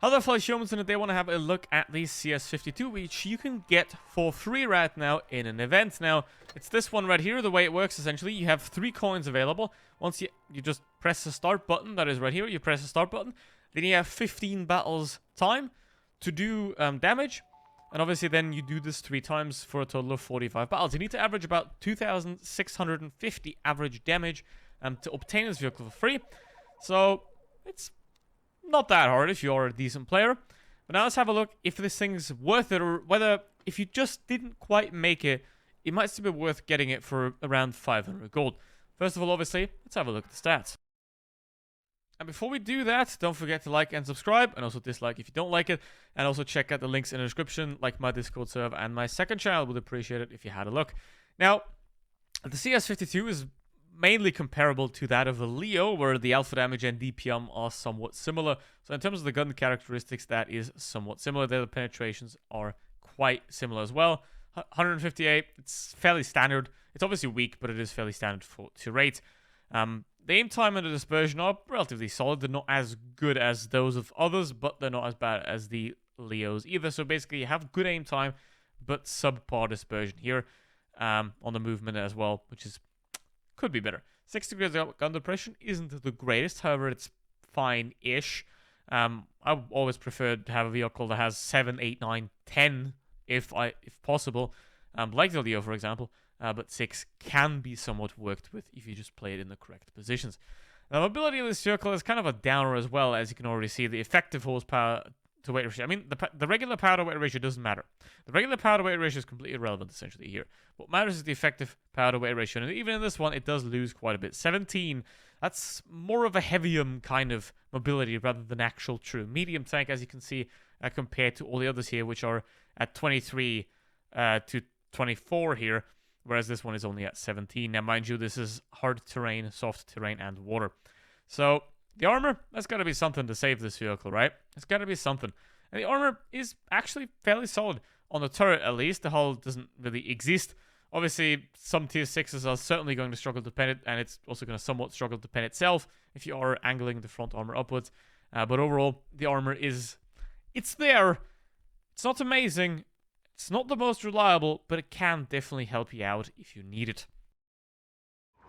Other fellow humans in it, they want to have a look at the CS52, which you can get for free right now in an event. Now, it's this one right here. The way it works, essentially, you have 3 coins available. Once you just press the start button, that is right here, you press the start button. Then you have 15 battles time to do damage. And obviously, then you do this 3 times for a total of 45 battles. You need to average about 2,650 average damage to obtain this vehicle for free. So, it's not that hard if you're a decent player. But now let's have a look if this thing's worth it, or whether if you just didn't quite make it, it might still be worth getting it for around 500 gold. First of all, obviously, let's have a look at the stats. And before we do that, don't forget to like and subscribe, and also dislike if you don't like it. And also check out the links in the description, like my Discord server and my second channel. Would appreciate it if you had a look. Now, the CS52 is mainly comparable to that of a Leo, where the alpha damage and DPM are somewhat similar. So in terms of the gun characteristics, that is somewhat similar. The penetrations are quite similar as well. 158, it's fairly standard. It's obviously weak, but it is fairly standard to rate. The aim time and the dispersion are relatively solid. They're not as good as those of others, but they're not as bad as the Leos either. So basically, you have good aim time, but subpar dispersion here on the movement as well, which is could be better. 6 degrees of gun depression isn't the greatest, however, it's fine-ish. I always prefer to have a vehicle that has 7, 8, 9, 10, if possible, like the Leo, for example. But 6 can be somewhat worked with if you just play it in the correct positions. The mobility of this vehicle is kind of a downer as well, as you can already see. The effective horsepower to weight ratio. I mean, the regular power to weight ratio doesn't matter. The regular power to weight ratio is completely irrelevant, essentially, here. What matters is the effective power to weight ratio. And even in this one, it does lose quite a bit. 17, that's more of a heavium kind of mobility rather than actual true medium tank, as you can see, compared to all the others here, which are at 23 to 24 here, whereas this one is only at 17. Now, mind you, this is hard terrain, soft terrain, and water. So the armor, that's got to be something to save this vehicle, right? It's got to be something. And the armor is actually fairly solid. On the turret, at least, the hull doesn't really exist. Obviously, some tier 6s are certainly going to struggle to pen it, and it's also going to somewhat struggle to pen itself if you are angling the front armor upwards. But overall, the armor it's there. It's not amazing. It's not the most reliable, but it can definitely help you out if you need it.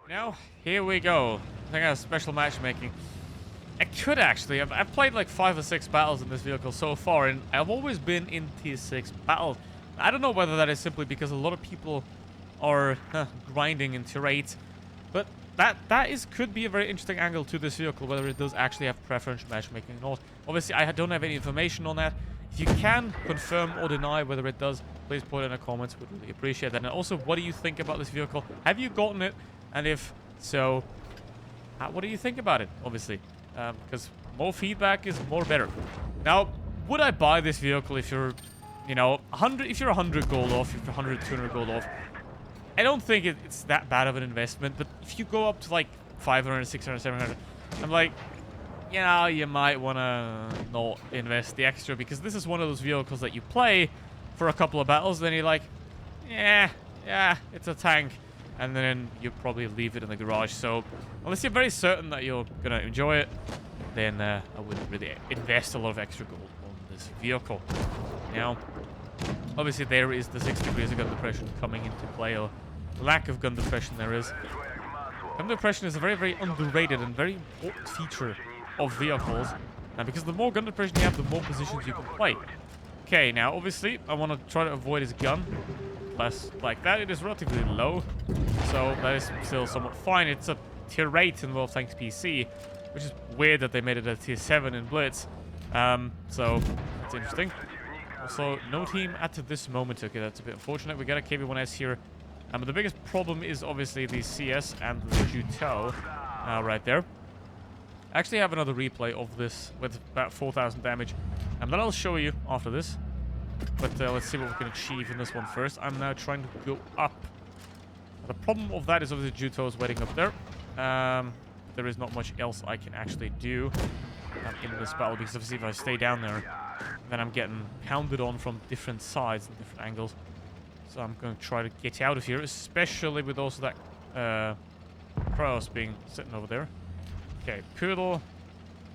Now, here we go. I think I have special matchmaking. I could actually. I've played like 5 or 6 battles in this vehicle so far, and I've always been in tier 6 battles. I don't know whether that is simply because a lot of people are grinding in tier 8, but that could be a very interesting angle to this vehicle, whether it does actually have preferential matchmaking or not. Obviously, I don't have any information on that. If you can confirm or deny whether it does, please put it in the comments. Would really appreciate that. And also, what do you think about this vehicle? Have you gotten it? And if so, what do you think about it? Obviously, because more feedback is more better. Now, would I buy this vehicle if you're, 100? If you're 100 gold off, if you're 100, 200 gold off, I don't think it's that bad of an investment. But if you go up to like 500, 600, 700, I'm like, you might want to not invest the extra, because this is one of those vehicles that you play for a couple of battles, then you're like, yeah, it's a tank, and then you probably leave it in the garage. So unless you're very certain that you're going to enjoy it, then I wouldn't really invest a lot of extra gold on this vehicle. Now, obviously there is the 6 degrees of gun depression coming into play, or lack of gun depression there is. Gun depression is a very, very underrated and very important feature of vehicles, and because the more gun depression you have, the more positions you can play. Okay, now obviously I want to try to avoid his gun. Less like that. It is relatively low, so that is still somewhat fine. It's a tier 8 in World Tanks PC, which is weird that they made it a tier 7 in Blitz. So that's interesting. Also, no team at this moment. Okay, that's a bit unfortunate. We got a KB1S here. But the biggest problem is obviously the CS and the Juto right there. I actually have another replay of this with about 4,000 damage, and that I'll show you after this. But let's see what we can achieve in this one first. I'm now trying to go up. The problem of that is obviously Juto is waiting up there. There is not much else I can actually do in this battle, because obviously if I stay down there, then I'm getting pounded on from different sides and different angles. So I'm going to try to get out of here, especially with also that Kraus being sitting over there. Okay, Poodle.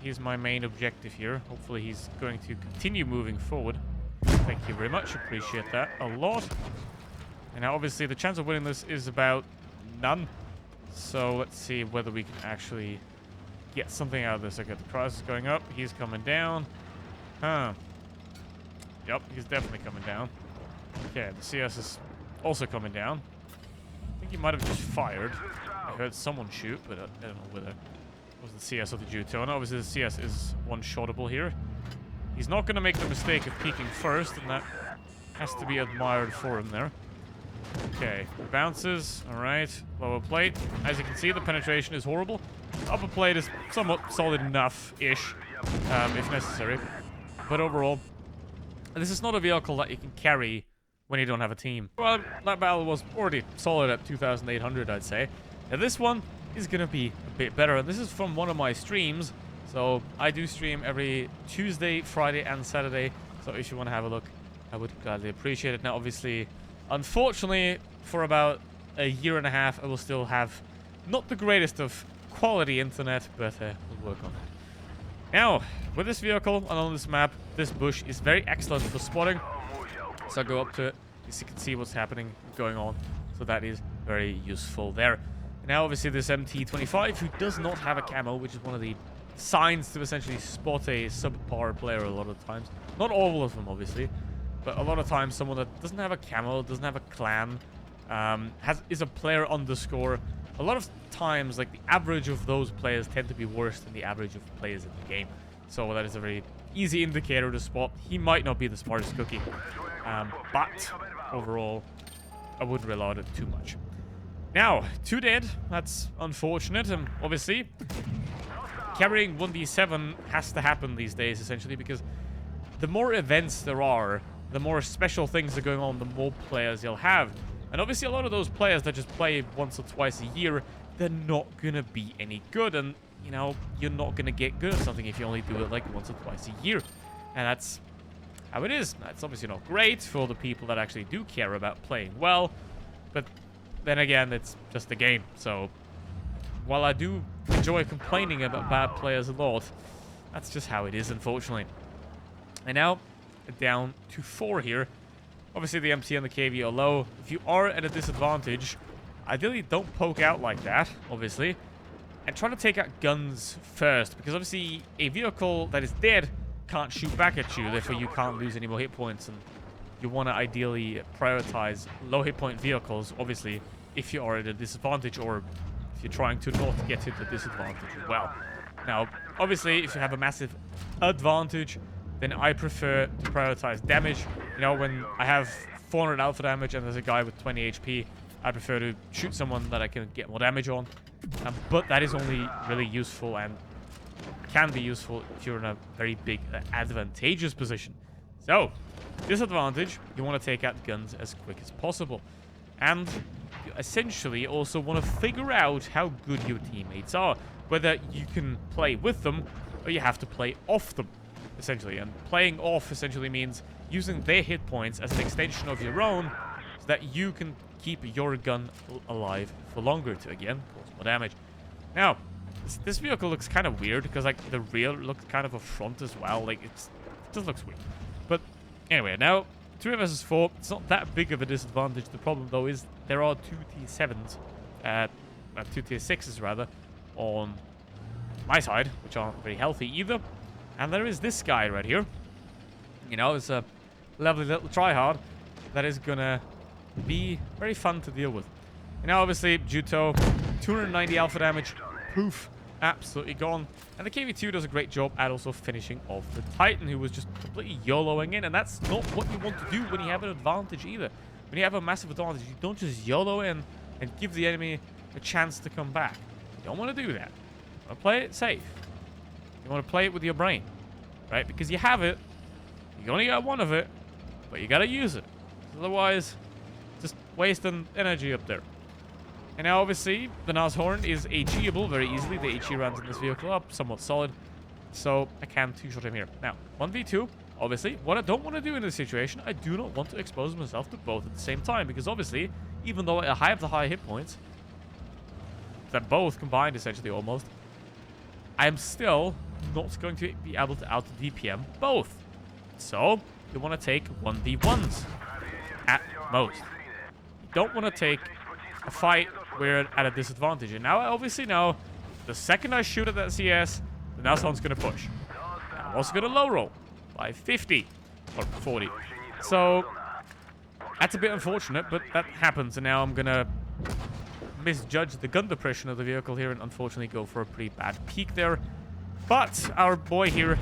He's my main objective here. Hopefully he's going to continue moving forward. Thank you very much. Appreciate that a lot. And now obviously the chance of winning this is about none. So let's see whether we can actually get something out of this. Okay, the cross is going up. He's coming down. Huh. Yep, he's definitely coming down. Okay, the CS is also coming down. I think he might have just fired. I heard someone shoot, but I don't know whether it was the CS or the Juto. And obviously the CS is one-shotable here. He's not going to make the mistake of peeking first, and that has to be admired for him there. Okay, bounces. All right, lower plate. As you can see, the penetration is horrible. Upper plate is somewhat solid enough-ish, if necessary. But overall, this is not a vehicle that you can carry when you don't have a team. Well, that battle was already solid at 2,800, I'd say. Now this one is going to be a bit better. And this is from one of my streams. So I do stream every Tuesday, Friday, and Saturday. So if you want to have a look, I would gladly appreciate it. Now, obviously, unfortunately, for about a year and a half, I will still have not the greatest of quality internet, but we'll work on it. Now, with this vehicle and on this map, this bush is very excellent for spotting. So I go up to it, so you can see what's happening, going on. So that is very useful there. Now, obviously, this MT25, who does not have a camo, which is one of the signs to essentially spot a subpar player a lot of times. Not all of them, obviously, but a lot of times someone that doesn't have a camo, doesn't have a clan, is a player underscore. A lot of times, like, the average of those players tend to be worse than the average of players in the game. So that is a very easy indicator to spot. He might not be the smartest cookie, but overall, I wouldn't rely on it too much. Now, 2 dead. That's unfortunate, and obviously, carrying 1v7 has to happen these days, essentially, because the more events there are, the more special things are going on, the more players you'll have. And obviously, a lot of those players that just play once or twice a year, they're not going to be any good. And, you know, you're not going to get good at something if you only do it, like, once or twice a year. And that's how it is. That's obviously not great for the people that actually do care about playing well. But then again, it's just a game. So while I do enjoy complaining about bad players a lot, that's just how it is, unfortunately. And now, down to 4 here. Obviously, the MT and the KV are low. If you are at a disadvantage, ideally don't poke out like that, obviously. And try to take out guns first, because obviously a vehicle that is dead can't shoot back at you, therefore you can't lose any more hit points. And you want to ideally prioritize low hit point vehicles, obviously, if you are at a disadvantage, or if you're trying to not get into disadvantage as well. Now, obviously, if you have a massive advantage, then I prefer to prioritize damage. You know, when I have 400 alpha damage and there's a guy with 20 HP, I prefer to shoot someone that I can get more damage on. But that is only really useful and can be useful if you're in a very big advantageous position. So, disadvantage, you want to take out guns as quick as possible. And you essentially also want to figure out how good your teammates are. Whether you can play with them or you have to play off them, essentially. And playing off essentially means using their hit points as an extension of your own so that you can keep your gun alive for longer to, again, cause more damage. Now, this vehicle looks kind of weird because, like, the rear looks kind of a front as well. Like, it just looks weird. But anyway, now, 3 versus 4, it's not that big of a disadvantage. The problem, though, is there are 2 T7s, 2 Tier 6s, rather, on my side, which aren't very healthy either. And there is this guy right here. You know, it's a lovely little tryhard that is gonna be very fun to deal with. And now, obviously, Juto, 290 alpha damage, poof, absolutely gone. And the KV2 does a great job at also finishing off the Titan, who was just completely YOLOing in. And that's not what you want to do when you have an advantage either. When you have a massive advantage, you don't just YOLO in and give the enemy a chance to come back. You don't want to do that. You want to play it safe. You want to play it with your brain, right? Because you have it. You only got one of it, but you got to use it. Otherwise, just wasting energy up there. And now, obviously, the Nashorn is HE-able very easily. The HE runs in this vehicle up, somewhat solid. So I can 2-shot him here. Now, 1v2, obviously, what I don't want to do in this situation, I do not want to expose myself to both at the same time. Because obviously, even though I have the high hit points, that both combined essentially almost, I'm still not going to be able to out-DPM both. So, you want to take 1v1s at most. You don't want to take a fight where it's at a disadvantage. And now I obviously know the second I shoot at that CS, then now someone's going to push. I'm also going to low roll by 50 or 40. So, that's a bit unfortunate, but that happens. And now I'm going to misjudge the gun depression of the vehicle here and unfortunately go for a pretty bad peak there. But our boy here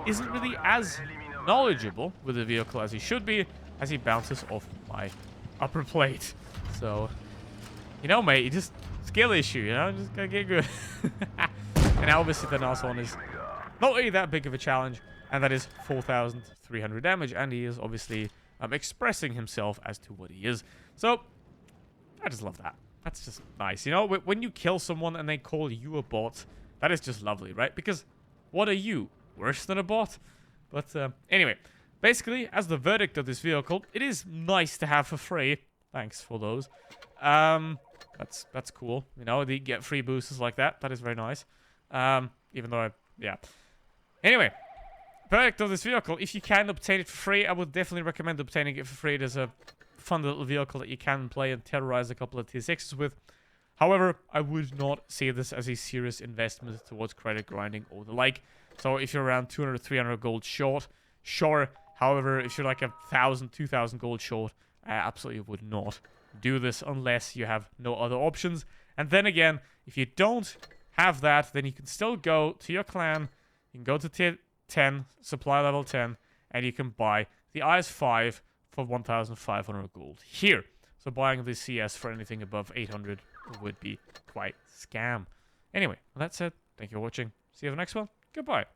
isn't really as knowledgeable with the vehicle as he should be, as he bounces off my upper plate. So, you know, mate, you just skill issue, you know, just gotta get good. And obviously the last one is not really that big of a challenge, and that is 4,300 damage, and he is obviously expressing himself as to what he is. So, I just love that. That's just nice. You know, when you kill someone and they call you a bot, that is just lovely, right? Because what are you? Worse than a bot? But anyway, basically, as the verdict of this vehicle, it is nice to have for free. Thanks for those. That's cool. You know, they get free boosters like that. That is very nice. Even though yeah. Anyway, verdict of this vehicle. If you can obtain it for free, I would definitely recommend obtaining it for free. It is a fun little vehicle that you can play and terrorize a couple of T6s with. However, I would not see this as a serious investment towards credit grinding or the like. So if you're around 200 300 gold short, sure. However, if you're like 1,000 2,000 gold short, I absolutely would not do this unless you have no other options. And then again, if you don't have that, then you can still go to your clan. You can go to tier 10, supply level 10, and you can buy the IS-5 for 1,500 gold here. So buying the CS for anything above 800 would be quite scam. Anyway, with that said, thank you for watching. See you in the next one. Goodbye.